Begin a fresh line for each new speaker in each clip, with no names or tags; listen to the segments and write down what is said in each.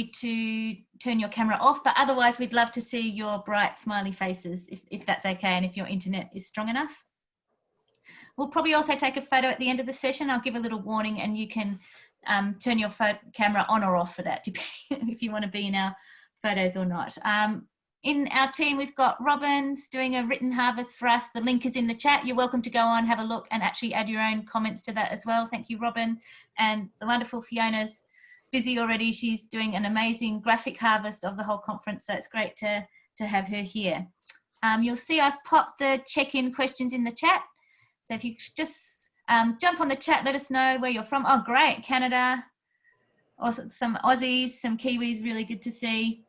to turn your camera off, but otherwise we'd love to see your bright smiley faces if that's okay, and if your internet is strong enough. We'll probably also take a photo at the end of the session. I'll give a little warning, and you can turn your camera on or off for that, depending if you want to be in our photos or not. In our team, we've got Robin's doing a written harvest for us. The link is in the chat. You're welcome to go on, have a look, and actually add your own comments to that as well. Thank you, Robin. And the wonderful Fiona's busy already. She's doing an amazing graphic harvest of the whole conference, so it's great to have her here. You'll see I've popped the check-in questions in the chat. So if you just jump on the chat, let us know where you're from. Oh, great, Canada. Also some Aussies, some Kiwis, really good to see.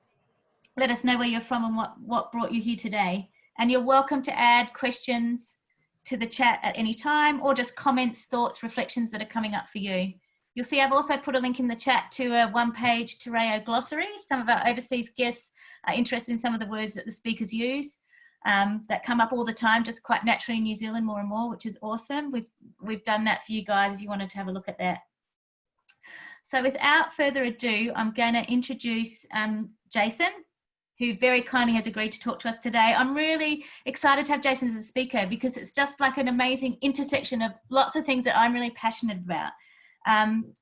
Let us know where you're from and what brought you here today. And you're welcome to add questions to the chat at any time, or just comments, thoughts, reflections that are coming up for you. You'll see I've also put a link in the chat to a one-page Te Reo glossary. Some of our overseas guests are interested in some of the words that the speakers use that come up all the time, just quite naturally in New Zealand more and more, which is awesome. We've done that for you guys if you wanted to have a look at that. So without further ado, I'm going to introduce Jason, who very kindly has agreed to talk to us today. I'm really excited to have Jason as a speaker, because it's just like an amazing intersection of lots of things that I'm really passionate about.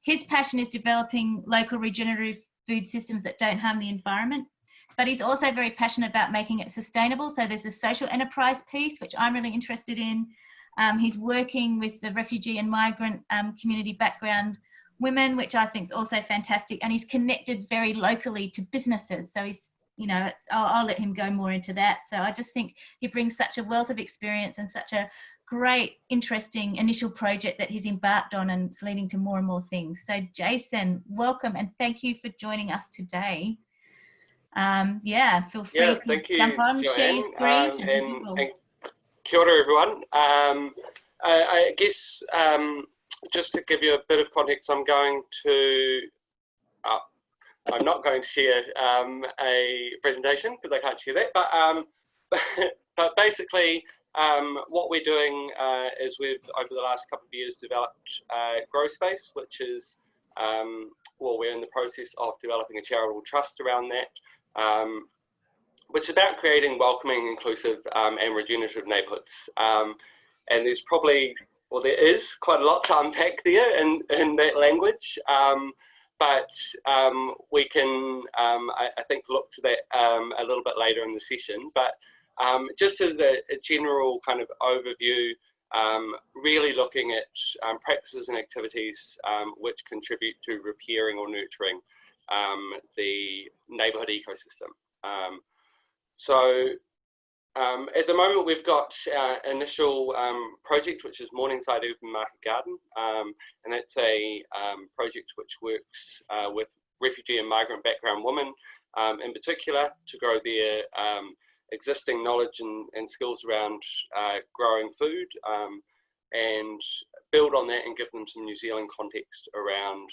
His passion is developing local regenerative food systems that don't harm the environment, but he's also very passionate about making it sustainable. So there's a social enterprise piece, which I'm really interested in. He's working with the refugee and migrant community background women, which I think is also fantastic. And he's connected very locally to businesses. So he's, you know, I'll let him go more into that. So I just think he brings such a wealth of experience and such a great, interesting initial project that he's embarked on, and it's leading to more and more things. So Jason, welcome, and thank you for joining us today. Yeah, feel free to jump on,
Joanne,
share your screen.
and kia ora, everyone. I guess just to give you a bit of context, I'm not going to share a presentation because I can't share that, but basically what we're doing is we've, over the last couple of years, developed Grow Space, which is, well, we're in the process of developing a charitable trust around that, which is about creating welcoming, inclusive and regenerative neighbourhoods. And there's probably, well, there is quite a lot to unpack there in that language. But we can, I think, look to that a little bit later in the session. But just as a general kind of overview, really looking at practices and activities which contribute to repairing or nurturing the neighbourhood ecosystem. So at the moment, we've got our initial project, which is Morningside Urban Market Garden, and that's a project which works with refugee and migrant background women in particular to grow their existing knowledge and skills around growing food, and build on that and give them some New Zealand context around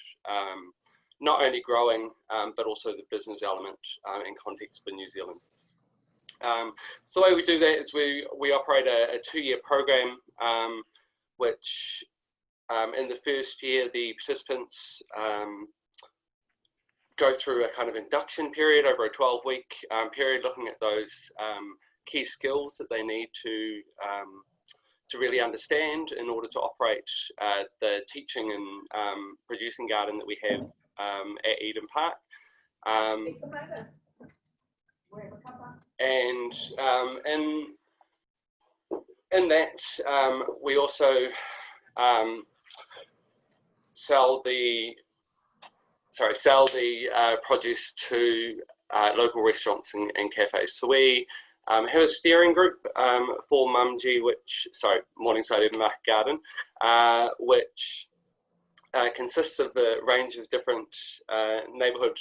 not only growing, but also the business element and context for New Zealand. So the way we do that is we operate a 2-year program, which in the first year the participants go through a kind of induction period over a 12-week period, looking at those key skills that they need to really understand in order to operate the teaching and producing garden that we have at Eden Park. And in that, we also sell the produce to local restaurants and cafes. So we have a steering group for Mumji, Morningside Urban Market Garden, which consists of a range of different neighbourhood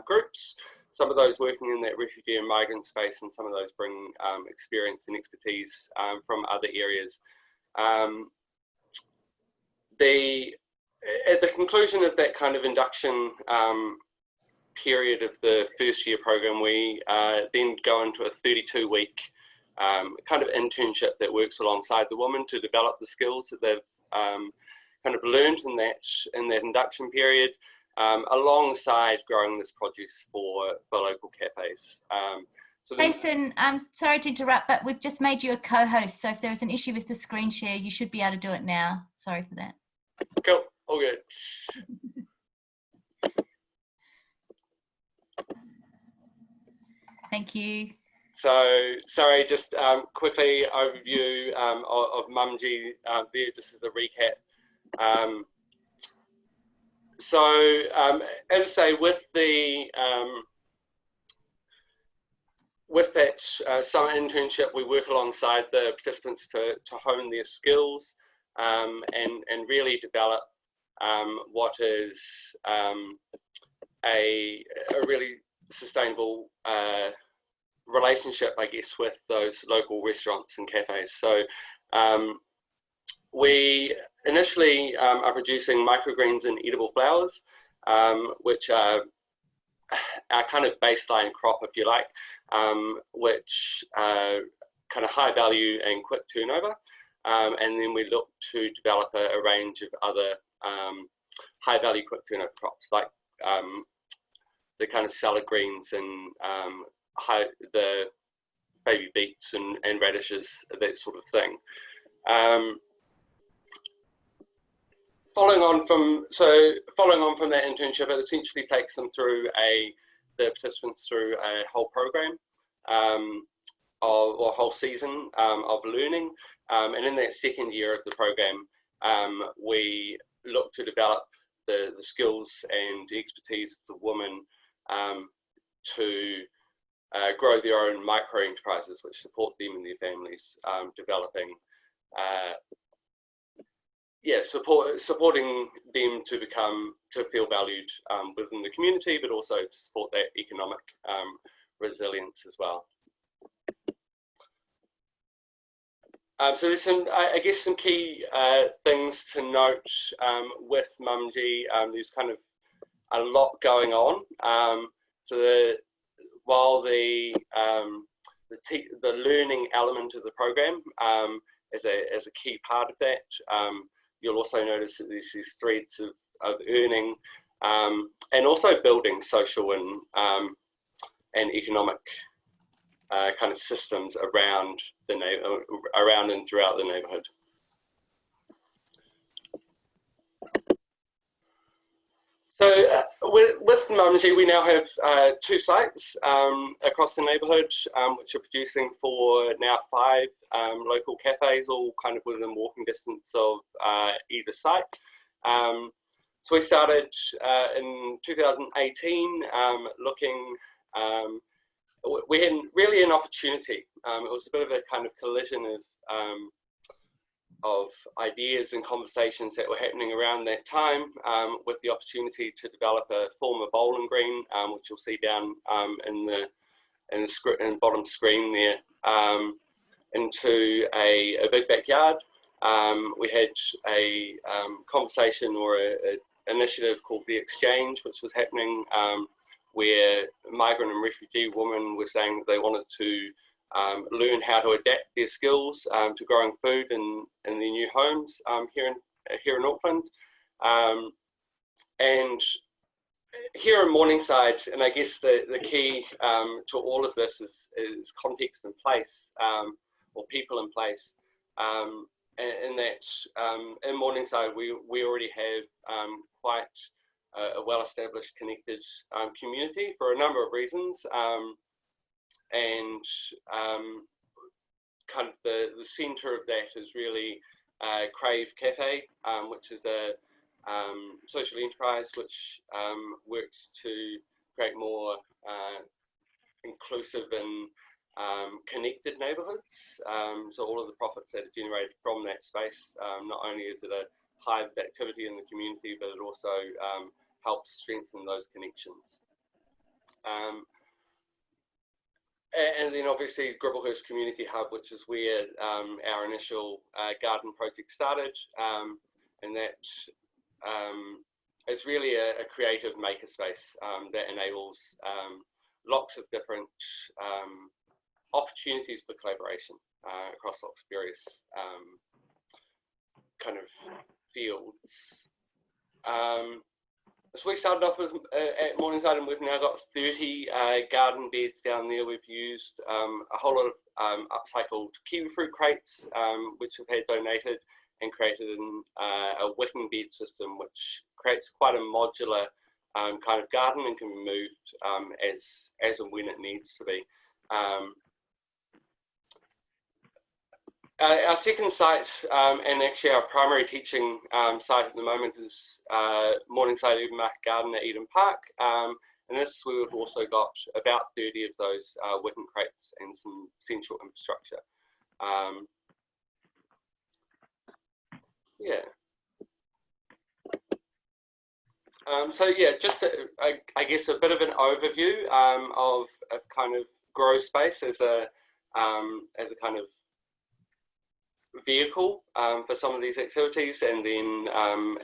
groups. Some of those working in that refugee and migrant space, and some of those bring experience and expertise from other areas. At the conclusion of that kind of induction period of the first year program, we then go into a 32-week kind of internship that works alongside the woman to develop the skills that they've kind of learned in that induction period, alongside growing this produce for local cafes.
Jason, I'm sorry to interrupt, but we've just made you a co-host, so if there was an issue with the screen share, you should be able to do it now. Sorry for that.
Cool, all good.
Thank you.
So, sorry, just quickly overview of Mumji Beer, just as a recap. As I say, with that summer internship, we work alongside the participants to hone their skills and really develop what is a really sustainable relationship, I guess, with those local restaurants and cafes. So we initially are producing microgreens and edible flowers, which are our kind of baseline crop, if you like, which are kind of high value and quick turnover. And then we look to develop a range of other high value quick turnover crops, like the kind of salad greens and the baby beets and radishes, that sort of thing. Following on from that internship, it essentially takes them through the participants through a whole program or whole season of learning, and in that second year of the program, we look to develop the skills and the expertise of the women to grow their own micro enterprises, which support them and their families, developing. Supporting them to feel valued within the community, but also to support that economic resilience as well. So there's I guess some key things to note with Mumji. There's kind of a lot going on. While the learning element of the program is a key part of that, you'll also notice that there's these threads of earning and also building social and economic kind of systems around and throughout the neighbourhood. So with Mumji, we now have 2 sites across the neighbourhood, which are producing for now 5 local cafes, all kind of within walking distance of either site. So we started in 2018 looking, we had really an opportunity. It was a bit of a kind of collision of ideas and conversations that were happening around that time, with the opportunity to develop a former bowling green, which you'll see down in the bottom screen there, into a big backyard. We had a conversation or an initiative called The Exchange, which was happening, where migrant and refugee women were saying that they wanted to learn how to adapt their skills to growing food in their new homes here in Auckland. And here in Morningside, and I guess the key to all of this is context and place, or people in place. In that in Morningside, we already have quite a well-established, connected community for a number of reasons. And kind of the centre of that is really Crave Cafe, which is a social enterprise which works to create more inclusive and connected neighbourhoods. So all of the profits that are generated from that space, not only is it a hive of activity in the community, but it also helps strengthen those connections. And then obviously Gribblehurst Community Hub, which is where our initial garden project started, and that is really a creative makerspace that enables lots of different opportunities for collaboration across lots of various kind of fields. So we started off with at Morningside, and we've now got 30 garden beds down there. We've used a whole lot of upcycled kiwi fruit crates, which have had donated, and created a wicking bed system, which creates quite a modular kind of garden and can be moved as and when it needs to be. Our second site, and actually our primary teaching site at the moment, is Morningside Eden Market Garden at Eden Park. And this, we've also got about 30 of those wicking crates and some central infrastructure. Yeah. So yeah, just I guess a bit of an overview of kind of grow space as a kind of vehicle for some of these activities, and then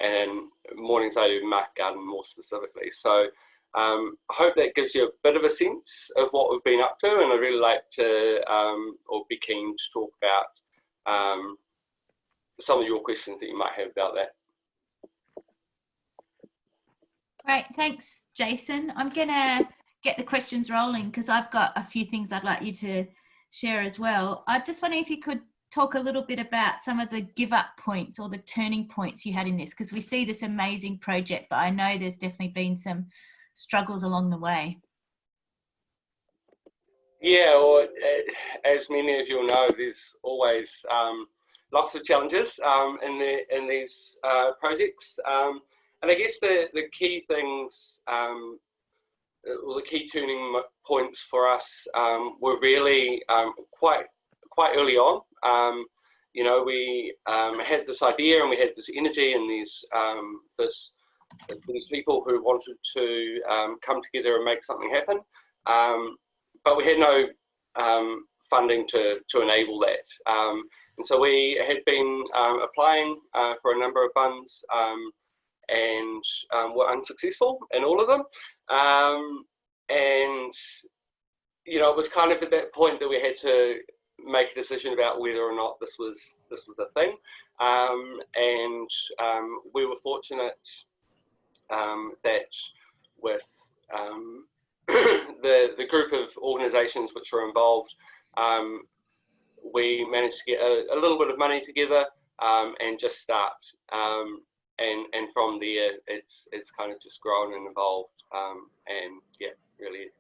and Morningside Eden Market Garden more specifically. So I hope that gives you a bit of a sense of what we've been up to, and I'd really like to or be keen to talk about some of your questions that you might have about that.
Great, thanks, Jason. I'm gonna get the questions rolling because I've got a few things I'd like you to share as well. I just wonder if you could talk a little bit about some of the give up points or the turning points you had in this, because we see this amazing project, but I know there's definitely been some struggles along the way.
Yeah, or as many of you know, there's always lots of challenges in these projects, and I guess the key things, well, the key turning points for us were really quite early on. You know, we had this idea and we had this energy and these people who wanted to come together and make something happen, but we had no funding to enable that. And so we had been applying for a number of funds and were unsuccessful in all of them. And you know, it was kind of at that point that we had to make a decision about whether or not this was a thing. And we were fortunate that with the group of organisations which were involved, we managed to get a little bit of money together and just start. And from there, it's kind of just grown and evolved, and yeah, really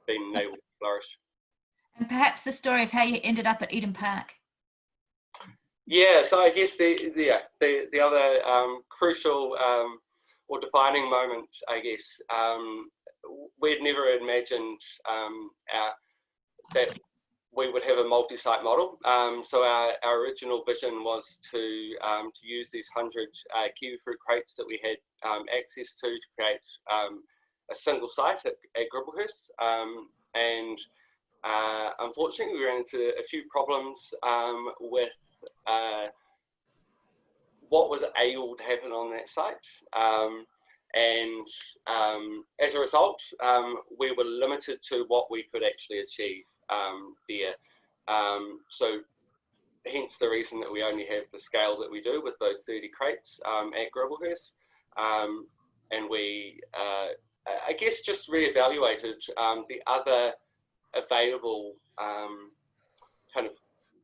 been able to flourish.
And perhaps the story of how you ended up at Eden Park.
Yeah, so I guess the other crucial or defining moment, I guess, we'd never imagined that we would have a multi-site model. So our original vision was to use these 100 kiwi fruit crates that we had access to create a single site at Gribblehurst. And unfortunately, we ran into a few problems with what was able to happen on that site. And as a result, we were limited to what we could actually achieve there. So hence the reason that we only have the scale that we do with those 30 crates at Gribblehurst. And we, I guess, just reevaluated the other available kind of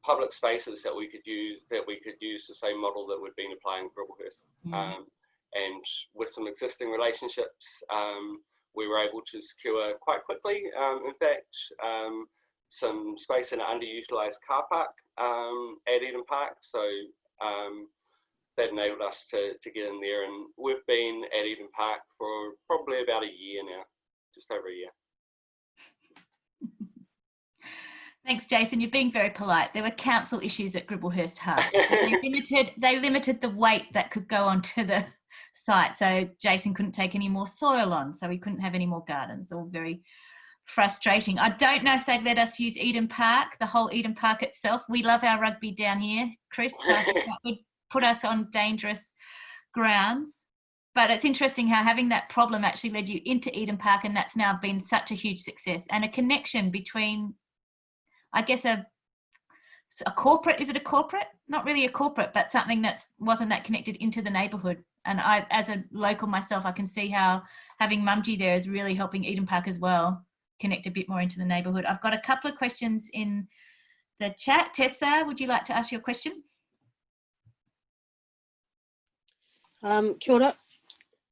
public spaces that we could use, the same model that we've been applying at Gribblehurst. And with some existing relationships, we were able to secure quite quickly, in fact, some space in an underutilised car park at Eden Park. So that enabled us to get in there, and we've been at Eden Park for probably about a year now, just over a year.
Thanks, Jason. You're being very polite. There were council issues at Gribblehurst Heart. They limited the weight that could go onto the site, so Jason couldn't take any more soil on, so we couldn't have any more gardens. All very frustrating. I don't know if they'd let us use Eden Park, the whole Eden Park itself. We love our rugby down here, Chris, so I think that would put us on dangerous grounds. But it's interesting how having that problem actually led you into Eden Park, and that's now been such a huge success, and a connection between, I guess, a corporate, is it a corporate? Not really a corporate, but something that wasn't that connected into the neighbourhood. And I, as a local myself, I can see how having Mumji there is really helping Eden Park as well connect a bit more into the neighbourhood. I've got a couple of questions in the chat. Tessa, would you like to ask your question?
Kia ora.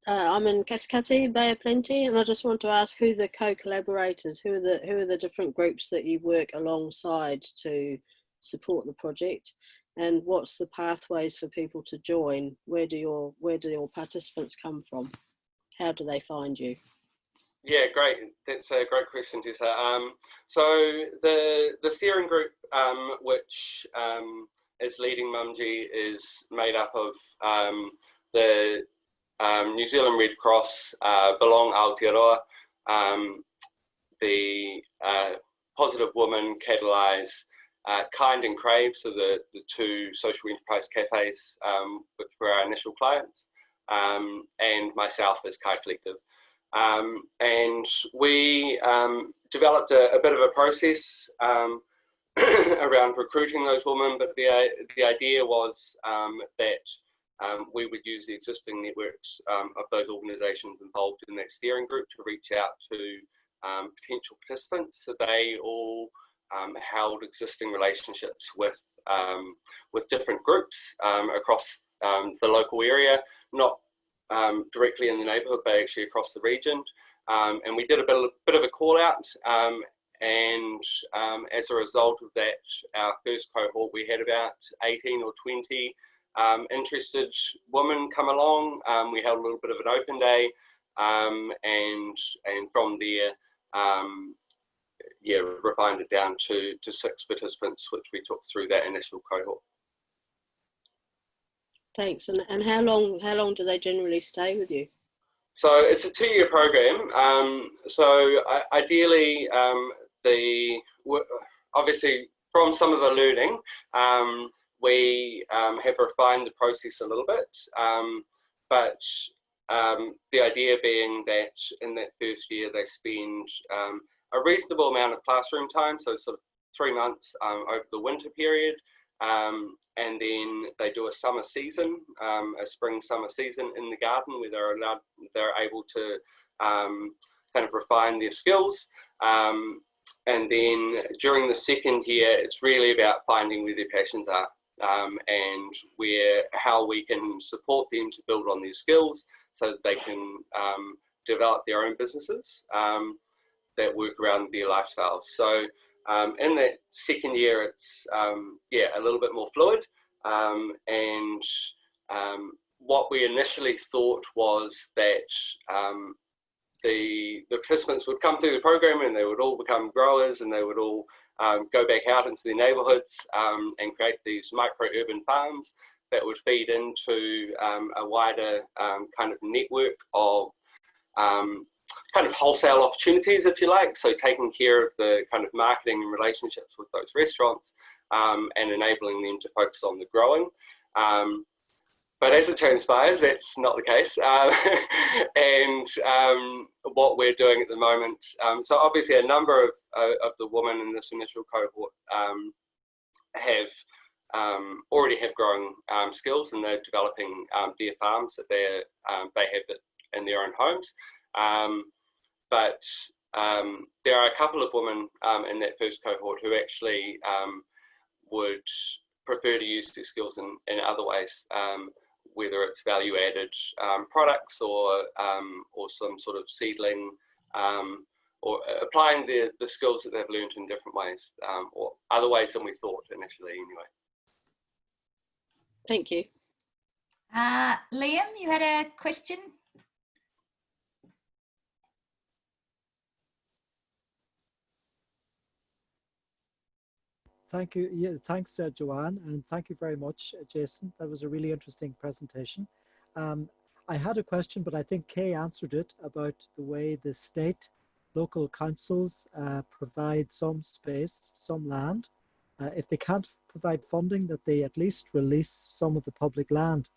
I'm in Katikati, Bay of Plenty, and I just want to ask who the co-collaborators, who are the different groups that you work alongside to support the project, and what's the pathways for people to join? Where do your participants come from? How do they find you?
Yeah, great. That's a great question, Tessa. So the steering group, which is leading Mumji, is made up of the New Zealand Red Cross, Belong Aotearoa, the Positive Woman, Catalyse, Kind and Crave, so the two social enterprise cafes, which were our initial clients, and myself as Kai Collective. And we developed a bit of a process around recruiting those women, but the idea was that we would use the existing networks of those organisations involved in that steering group to reach out to potential participants. So they all held existing relationships with different groups across the local area, not directly in the neighbourhood, but actually across the region. And we did a bit of a call out, and as a result of that, our first cohort, we had about 18 or 20 interested women come along. We held a little bit of an open day, and from there, yeah, refined it down to 6 participants, which we took through that initial cohort.
Thanks. And how long do they generally stay with you?
So it's a 2-year program. So ideally, obviously from some of the learning, we have refined the process a little bit, but the idea being that in that first year they spend a reasonable amount of classroom time, so sort of 3 months over the winter period, and then they do a summer season, a spring summer season in the garden where they're able to kind of refine their skills. And then during the second year, it's really about finding where their passions are, and how we can support them to build on their skills so that they can develop their own businesses that work around their lifestyles. So in that second year, it's a little bit more fluid, and what we initially thought was that the participants would come through the program and they would all become growers, and they would all go back out into their neighbourhoods and create these micro-urban farms that would feed into a wider kind of network of kind of wholesale opportunities, if you like. So taking care of the kind of marketing and relationships with those restaurants and enabling them to focus on the growing. But as it transpires, that's not the case. And what we're doing at the moment, so obviously a number of the women in this initial cohort already have growing skills, and they're developing their farms that they have in their own homes. But there are a couple of women in that first cohort who actually would prefer to use their skills in other ways, whether it's value-added products or some sort of seedling, or applying the skills that they've learned in different ways, or other ways than we thought initially anyway.
Thank you.
Liam, you had a question?
Thank you. Yeah, thanks, Joanne, and thank you very much, Jason. That was a really interesting presentation. I had a question, but I think Kay answered it about the way the state, local councils provide some space, some land. If they can't provide funding, that they at least release some of the public land.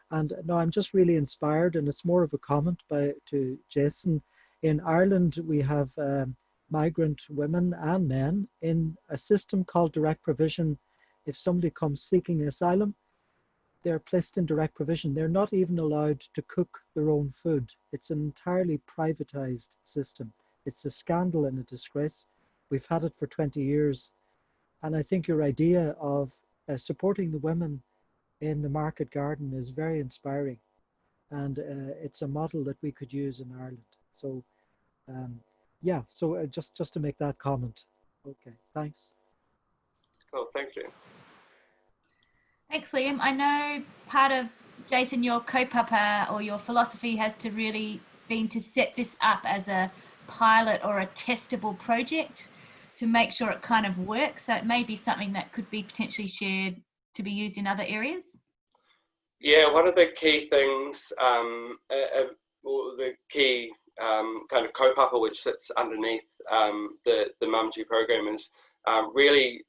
And now I'm just really inspired, and it's more of a comment to Jason. In Ireland, we have migrant women and men in a system called direct provision. If somebody comes seeking asylum, they're placed in direct provision. They're not even allowed to cook their own food. It's an entirely privatized system. It's a scandal and a disgrace. We've had it for 20 years. And I think your idea of supporting the women in the market garden is very inspiring. And it's a model that we could use in Ireland. So yeah, so just to make that comment. Okay, thanks.
Cool, thanks, Liam.
Thanks, Liam. I know part of, Jason, your kaupapa or your philosophy has to really been to set this up as a pilot or a testable project to make sure it kind of works. So it may be something that could be potentially shared to be used in other areas.
Yeah, one of the key things, or the key kind of kaupapa which sits underneath the Mumji program is really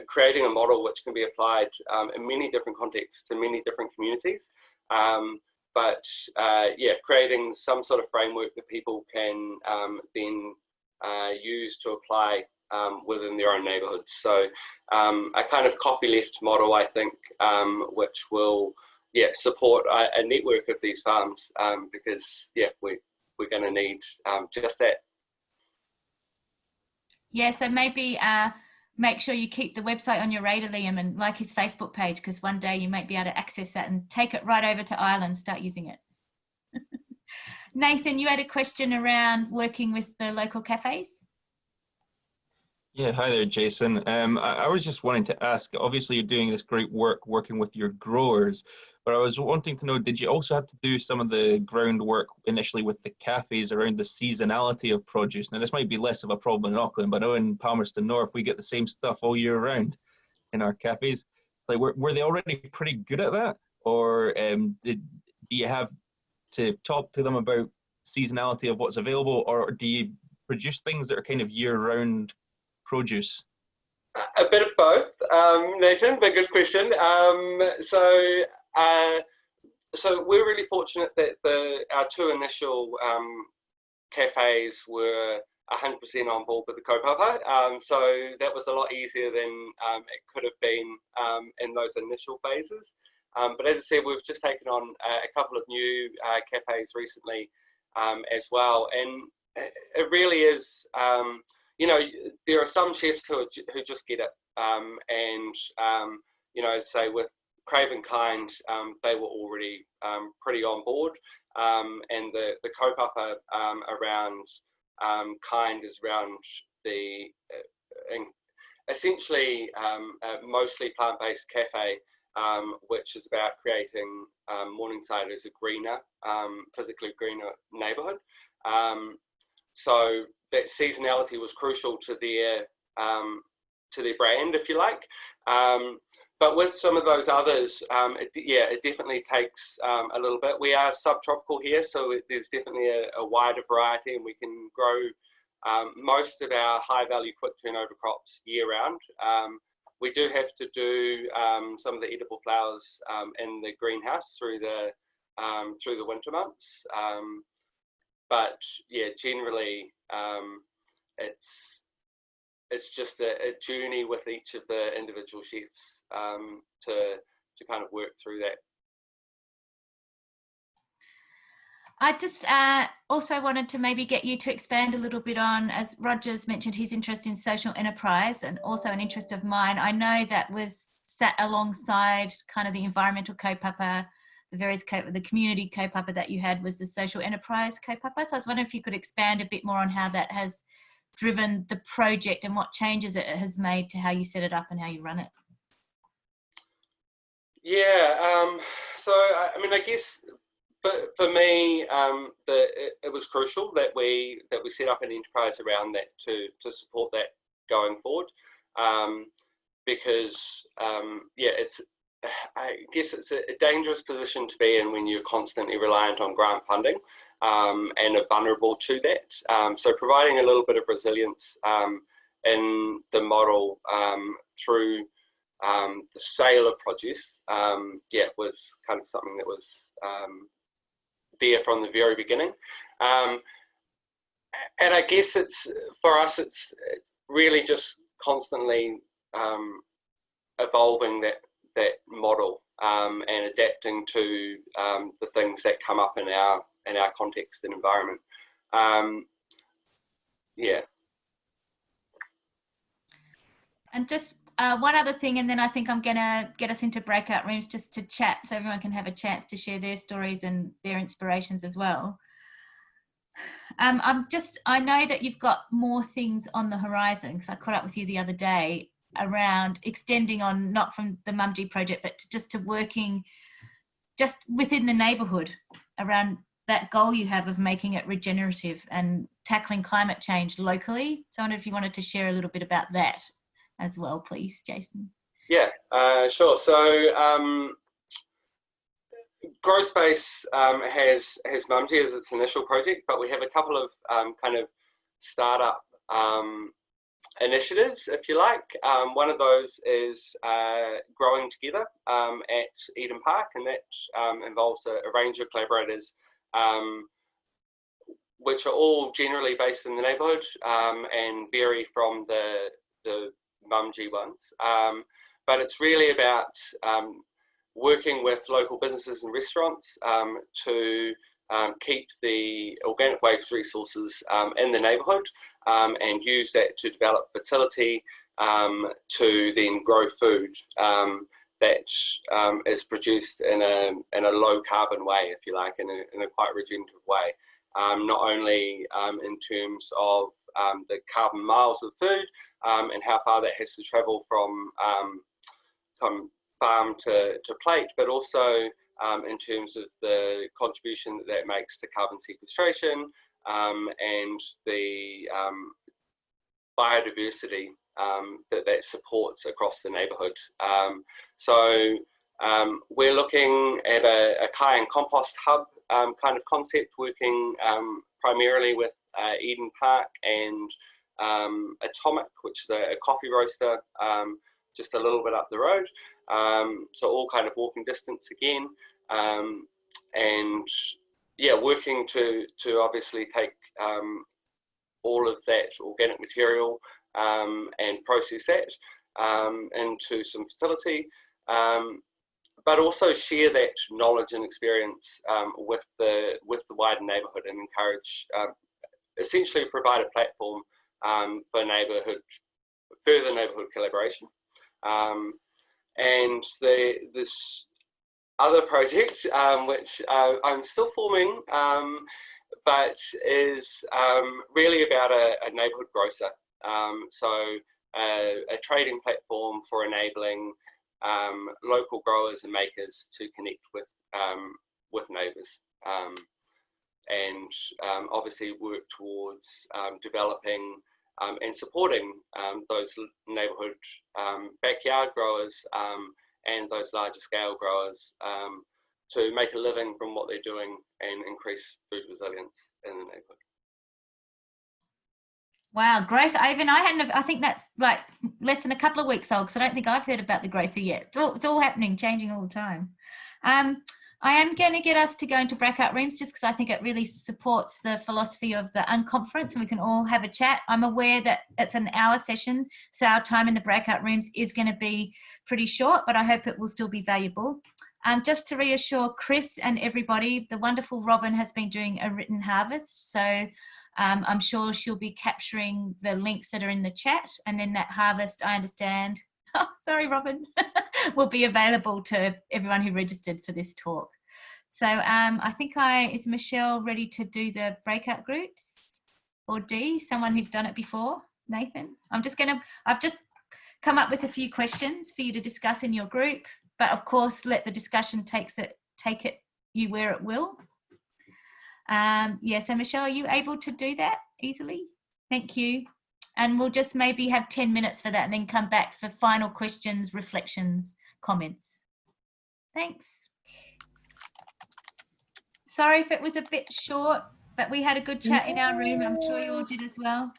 creating a model which can be applied in many different contexts to many different communities. Yeah, creating some sort of framework that people can then use to apply within their own neighbourhoods. So a kind of copyleft model, I think, which will support a network of these farms because we're going to need just that.
Yeah, so maybe make sure you keep the website on your radar, Liam, and like his Facebook page, because one day you might be able to access that and take it right over to Ireland, start using it. Nathan, you had a question around working with the local cafes?
Yeah, hi there, Jason. I was just wanting to ask, obviously you're doing this great work working with your growers, but I was wanting to know, did you also have to do some of the groundwork initially with the cafes around the seasonality of produce? Now, this might be less of a problem in Auckland, but I know in Palmerston North, we get the same stuff all year round in our cafes. Like, were they already pretty good at that? Or do you have to talk to them about seasonality of what's available, or do you produce things that are kind of year-round produce?
A bit of both, Nathan, but good question. So we're really fortunate that our two initial cafes were 100% on board with the kaupapa. So that was a lot easier than it could have been in those initial phases. But as I said, we've just taken on a couple of new cafes recently as well. And it really is, you know, there are some chefs who just get it. You know, as I say, with Crave and Kind, they were already pretty on board. And the kaupapa around Kind is around the essentially mostly plant-based cafe, which is about creating Morningside as a greener, physically greener neighbourhood. So that seasonality was crucial to their brand, if you like. But with some of those others, it definitely takes a little bit. We are subtropical here, so there's definitely a wider variety, and we can grow most of our high-value quick turnover crops year-round. We do have to do some of the edible flowers in the greenhouse through the winter months. But yeah, generally, it's just a journey with each of the individual chefs to kind of work through that.
I just also wanted to maybe get you to expand a little bit on, as Roger's mentioned, his interest in social enterprise, and also an interest of mine. I know that was sat alongside kind of the environmental kaupapa, the community kaupapa that you had was the social enterprise kaupapa. So I was wondering if you could expand a bit more on how that has driven the project and what changes it has made to how you set it up and how you run it.
Yeah, so I mean, I guess for me, it was crucial that we set up an enterprise around that to support that going forward, because I guess it's a dangerous position to be in when you're constantly reliant on grant funding and are vulnerable to that. So providing a little bit of resilience in the model through the sale of produce, was kind of something that was there from the very beginning. And I guess for us, it's really just constantly evolving that model and adapting to the things that come up in our context and environment. Yeah.
And just one other thing, and then I think I'm going to get us into breakout rooms just to chat so everyone can have a chance to share their stories and their inspirations as well. I know that you've got more things on the horizon, because I caught up with you the other day around extending on, not from the Mumji project, but to working just within the neighbourhood around that goal you have of making it regenerative and tackling climate change locally. So I wonder if you wanted to share a little bit about that as well, please, Jason.
Yeah, sure. So Grow Space has Mumji as its initial project, but we have a couple of kind of startup initiatives, if you like. One of those is Growing Together at Eden Park, and that involves a range of collaborators, which are all generally based in the neighbourhood and vary from the Mumji ones. But it's really about working with local businesses and restaurants to keep the organic waste resources in the neighbourhood and use that to develop fertility to then grow food that is produced in a low carbon way, if you like, in a quite regenerative way. Not only in terms of the carbon miles of food and how far that has to travel from farm to plate, but also in terms of the contribution that makes to carbon sequestration and the biodiversity that supports across the neighbourhood. So we're looking at a Kai and compost hub kind of concept, working primarily with Eden Park and Atomic, which is a coffee roaster just a little bit up the road. So all kind of walking distance again, and yeah, working to obviously take all of that organic material and process that into some fertility, but also share that knowledge and experience with the wider neighbourhood, and encourage, essentially provide a platform for further neighbourhood collaboration. And this other project, which I'm still forming, but is really about a neighbourhood grocer. So a trading platform for enabling local growers and makers to connect with neighbours, and obviously work towards developing and supporting those neighbourhood backyard growers and those larger scale growers to make a living from what they're doing and increase food resilience in the neighbourhood.
Wow, great. I think that's like less than a couple of weeks old, because I don't think I've heard about the grocer yet. It's all happening, changing all the time. I am going to get us to go into breakout rooms, just because I think it really supports the philosophy of the unconference, and we can all have a chat. I'm aware that it's an hour session, so our time in the breakout rooms is going to be pretty short, but I hope it will still be valuable. Just to reassure Chris and everybody, the wonderful Robin has been doing a written harvest, so I'm sure she'll be capturing the links that are in the chat, and then that harvest, I understand, oh, sorry, Robin, will be available to everyone who registered for this talk. So I think is Michelle ready to do the breakout groups? Or Dee, someone who's done it before? Nathan? I've just come up with a few questions for you to discuss in your group, but of course, let the discussion take you where it will. Yeah, so Michelle, are you able to do that easily? Thank you. And we'll just maybe have 10 minutes for that and then come back for final questions, reflections, comments. Thanks. Sorry if it was a bit short, but we had a good chat in our room. I'm sure you all did as well.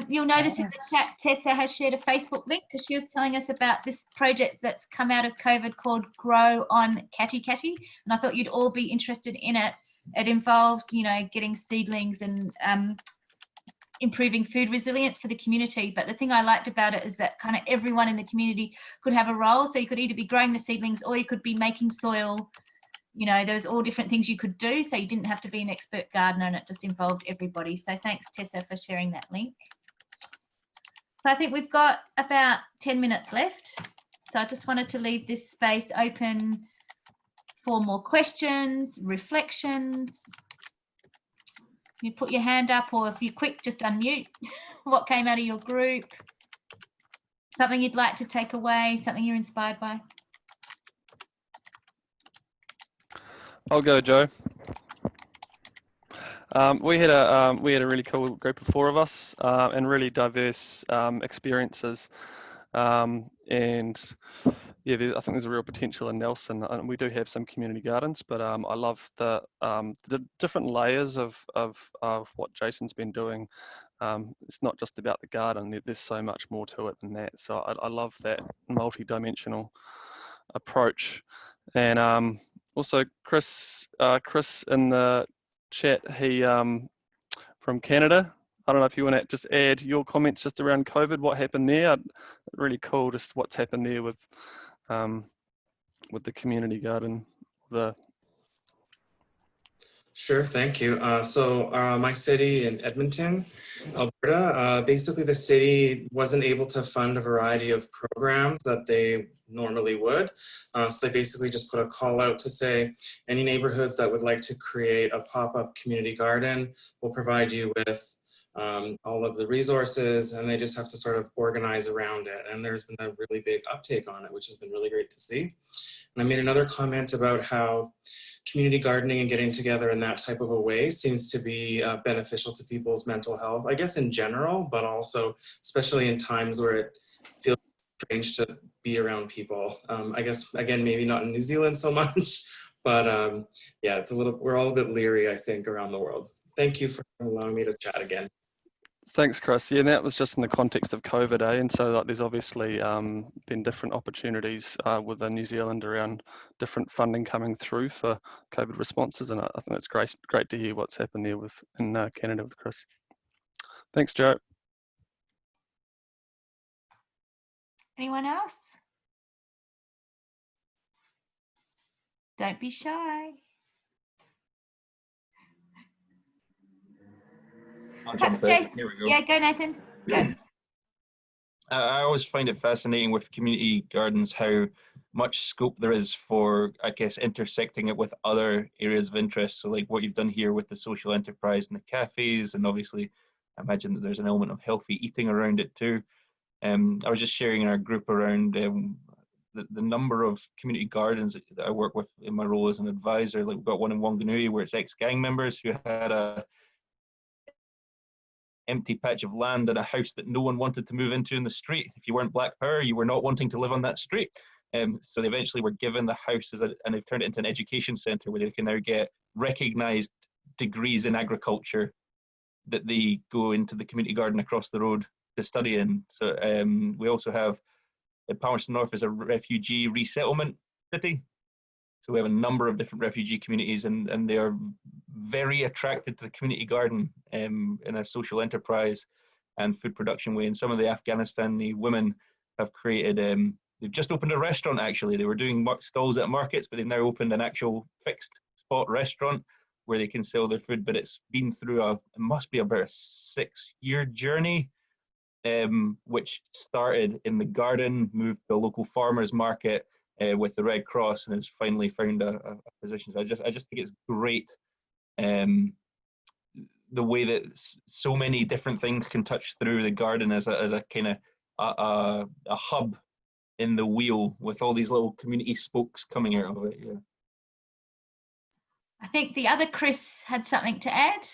You'll notice in the chat, Tessa has shared a Facebook link, because she was telling us about this project that's come out of COVID called Grow on Catty, and I thought you'd all be interested in it. It involves, getting seedlings and improving food resilience for the community. But the thing I liked about it is that kind of everyone in the community could have a role. So you could either be growing the seedlings or you could be making soil. You know, there's all different things you could do. So you didn't have to be an expert gardener, and it just involved everybody. So thanks, Tessa, for sharing that link. So I think we've got about 10 minutes left. So I just wanted to leave this space open for more questions, reflections. You put your hand up, or if you're quick, just unmute. What came out of your group? Something you'd like to take away, something you're inspired by?
I'll go, Joe. We had a really cool group of 4 of us and really diverse experiences. And yeah, I think there's a real potential in Nelson, and we do have some community gardens, but I love the different layers of what Jason's been doing. It's not just about the garden, there's so much more to it than that. So I love that multi-dimensional approach. And also Chris in the chat, he from Canada. I don't know if you want to just add your comments just around COVID, what happened there. Really cool, just what's happened there with the community garden.
Sure, thank you. So my city in Edmonton, Alberta, basically the city wasn't able to fund a variety of programs that they normally would. So they basically just put a call out to say, any neighborhoods that would like to create a pop-up community garden will provide you with all of the resources, and they just have to sort of organize around it. And there's been a really big uptake on it, which has been really great to see. And I made another comment about how community gardening and getting together in that type of a way seems to be beneficial to people's mental health, I guess in general, but also especially in times where it feels strange to be around people. I guess, again, maybe not in New Zealand so much, but yeah, we're all a bit leery, I think, around the world. Thank you for allowing me to chat again.
Thanks, Chris. Yeah, and that was just in the context of COVID, and so like, there's obviously been different opportunities within New Zealand around different funding coming through for COVID responses, and I think it's great to hear what's happened there in Canada with Chris. Thanks, Joe.
Anyone else? Don't be shy. Perhaps Jason.
Here we go.
Yeah, go Nathan. Go.
I always find it fascinating with community gardens how much scope there is for, I guess, intersecting it with other areas of interest. So like what you've done here with the social enterprise and the cafes, and obviously I imagine that there's an element of healthy eating around it too. I was just sharing in our group around the number of community gardens that I work with in my role as an advisor. Like we've got one in Wanganui where it's ex-gang members who had a empty patch of land and a house that no one wanted to move into in the street. If you weren't Black Power, you were not wanting to live on that street. So they eventually were given the house and they've turned it into an education centre where they can now get recognised degrees in agriculture that they go into the community garden across the road to study in. So we also have Palmerston North is a refugee resettlement city. So we have a number of different refugee communities, and they are very attracted to the community garden in a social enterprise and food production way. And some of the Afghanistani women have created, they've just opened a restaurant actually. They were doing stalls at markets, but they've now opened an actual fixed spot restaurant where they can sell their food. But it's been through it must be about a 6-year journey, which started in the garden, moved to a local farmer's market, with the Red Cross, and has finally found a position. So I just think it's great the way that so many different things can touch through the garden as a kind of a hub in the wheel with all these little community spokes coming out of it. Yeah.
I think the other Chris had something to add.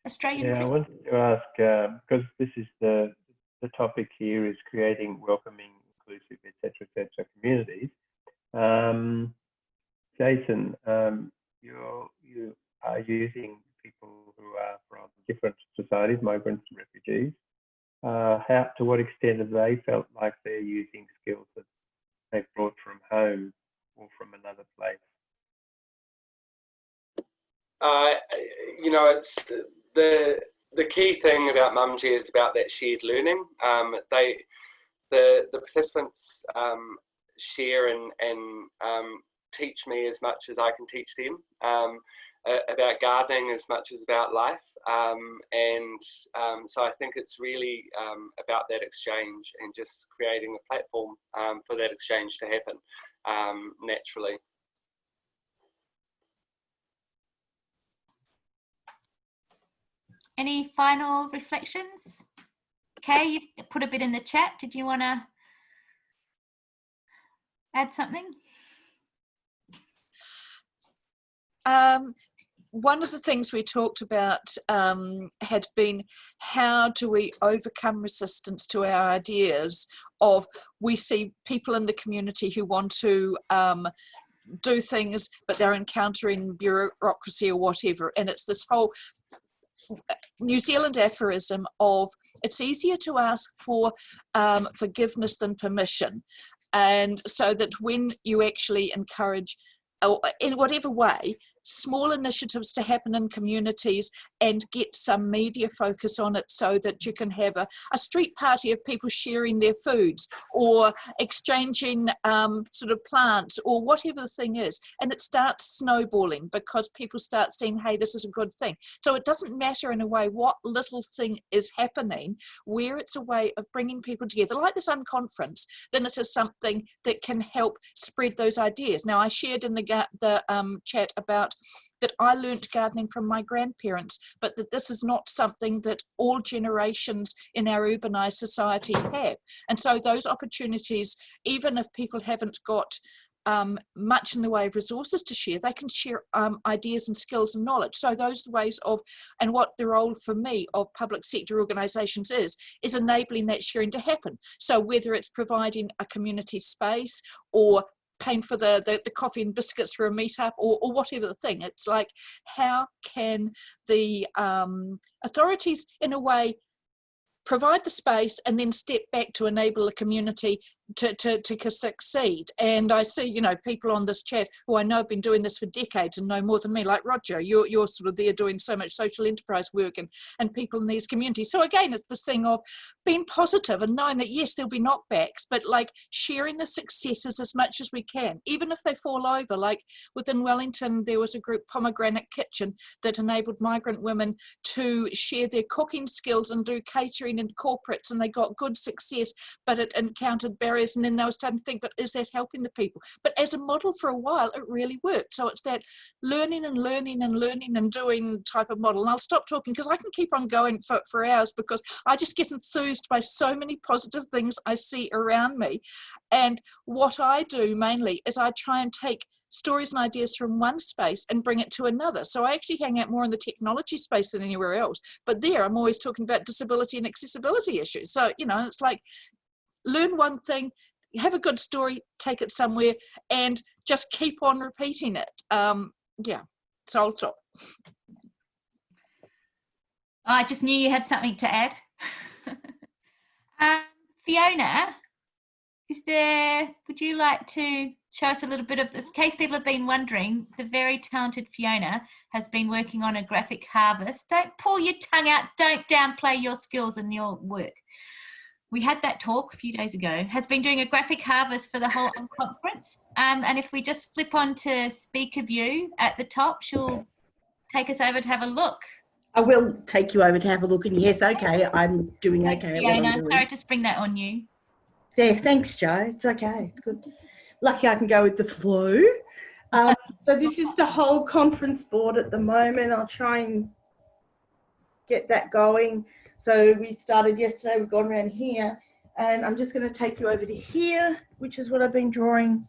Australian
Yeah,
Chris.
I wanted to ask, because this is the topic here is creating welcoming, inclusive, etc., communities. Jason, you are using people who are from different societies, migrants and refugees. To what extent have they felt like they're using skills that they've brought from home or from another place?
You know, it's the key thing about Mumji is about that shared learning. The participants share and teach me as much as I can teach them about gardening as much as about life. So I think it's really about that exchange and just creating a platform for that exchange to happen naturally.
Any final reflections? Kay, you've put a bit in the chat. Did you want to add something?
One of the things we talked about had been, how do we overcome resistance to our ideas of, we see people in the community who want to do things, but they're encountering bureaucracy or whatever. And it's this whole New Zealand aphorism of, it's easier to ask for forgiveness than permission. And so that when you actually encourage, or in whatever way, small initiatives to happen in communities and get some media focus on it, so that you can have a street party of people sharing their foods or exchanging sort of plants or whatever the thing is, and it starts snowballing because people start saying, hey, this is a good thing. So it doesn't matter in a way what little thing is happening, where it's a way of bringing people together, like this unconference, then it is something that can help spread those ideas. Now, I shared in the chat about that I learnt gardening from my grandparents, but that this is not something that all generations in our urbanised society have. And so those opportunities, even if people haven't got much in the way of resources to share, they can share ideas and skills and knowledge. So those ways of, and what the role for me of public sector organisations is enabling that sharing to happen. So whether it's providing a community space or paying for the coffee and biscuits for a meetup or whatever the thing, it's like, how can the authorities in a way provide the space and then step back to enable a community to succeed. And I see, you know, people on this chat who I know have been doing this for decades and know more than me, like Roger, you're sort of there doing so much social enterprise work and people in these communities. So again, it's this thing of being positive and knowing that yes, there'll be knockbacks, but like sharing the successes as much as we can, even if they fall over. Like within Wellington, there was a group, Pomegranate Kitchen, that enabled migrant women to share their cooking skills and do catering in corporates, and they got good success, but it encountered barriers. And then they were starting to think, but is that helping the people? But as a model for a while, it really worked. So it's that learning and learning and learning and doing type of model. And I'll stop talking because I can keep on going for hours, because I just get enthused by so many positive things I see around me. And what I do mainly is I try and take stories and ideas from one space and bring it to another. So I actually hang out more in the technology space than anywhere else. But there, I'm always talking about disability and accessibility issues. So, you know, it's like, learn one thing, have a good story, take it somewhere, and just keep on repeating it. Yeah, so I'll stop.
I just knew you had something to add. Fiona, would you like to show us a little bit of, in case people have been wondering, the very talented Fiona has been working on a graphic harvest. Don't pull your tongue out, don't downplay your skills and your work. We had that talk a few days ago, has been doing a graphic harvest for the whole conference. And if we just flip on to speaker view at the top, she'll take us over to have a look.
I will take you over to have a look, and yes, okay, I'm doing okay.
Fiona, sorry to spring that on you.
There, thanks, Joe. It's okay, it's good. Lucky I can go with the flow. So this is the whole conference board at the moment. I'll try and get that going. So we started yesterday, we've gone around here, and I'm just going to take you over to here, which is what I've been drawing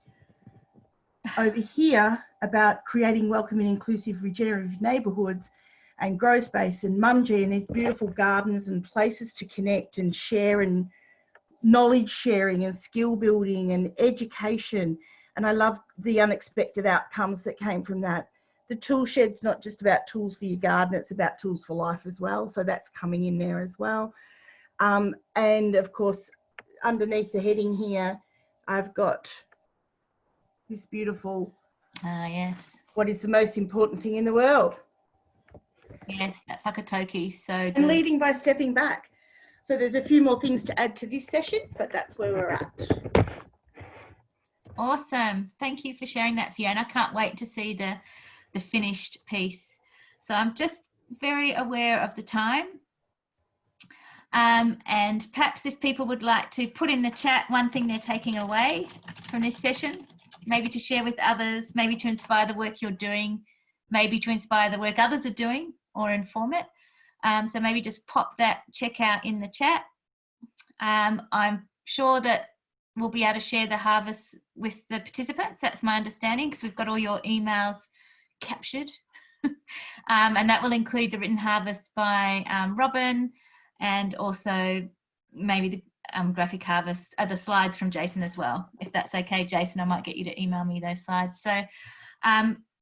over here about creating welcoming, inclusive, regenerative neighbourhoods and grow space and Mumji and these beautiful gardens and places to connect and share and knowledge sharing and skill building and education. And I love the unexpected outcomes that came from that. The tool shed's not just about tools for your garden, it's about tools for life as well. So that's coming in there as well. And of course, underneath the heading here, I've got this beautiful,
yes.
What is the most important thing in the world?
Yes, that whakatoki, so good.
And leading by stepping back. So there's a few more things to add to this session, but that's where we're at.
Awesome. Thank you for sharing that, Fiona. I can't wait to see the finished piece. So I'm just very aware of the time. And perhaps if people would like to put in the chat one thing they're taking away from this session, maybe to share with others, maybe to inspire the work you're doing, maybe to inspire the work others are doing or inform it. So maybe just pop that checkout in the chat. I'm sure that we'll be able to share the harvest with the participants. That's my understanding, because we've got all your emails captured. And that will include the written harvest by Robin, and also maybe the graphic harvest, the slides from Jason as well. If that's okay, Jason, I might get you to email me those slides. So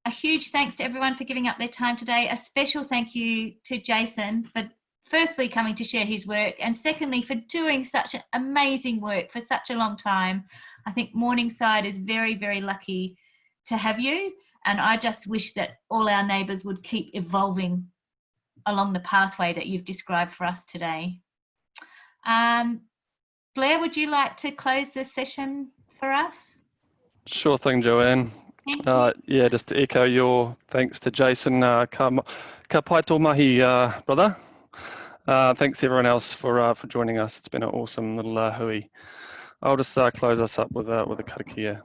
a huge thanks to everyone for giving up their time today. A special thank you to Jason for firstly coming to share his work, and secondly for doing such amazing work for such a long time. I think Morningside is very, very lucky to have you, and I just wish that all our neighbours would keep evolving along the pathway that you've described for us today. Blair, would you like to close this session for us?
Sure thing, Joanne.
Thank you.
Yeah, just to echo your thanks to Jason. Ka pai tō mahi, brother. Thanks everyone else for joining us. It's been an awesome little hui. I'll just close us up with a karakia.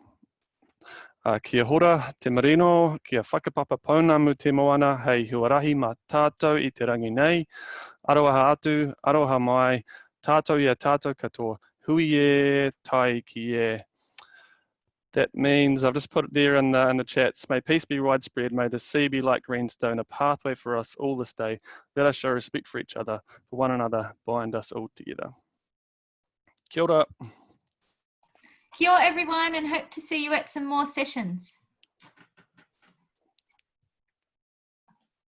Kia hora, te marino, kia whakapapa paunamu te moana, hei huarahi ma tātou i te rangi nei, aroha atu, aroha mai, tātou ia tātou katoa, hui e, tai ki e. That means, I've just put it there in the chats, may peace be widespread, may the sea be like greenstone, a pathway for us all this day. Let us show respect for each other, for one another, bind us all together. Kia ora.
Kia ora everyone, and hope to see you at some more sessions.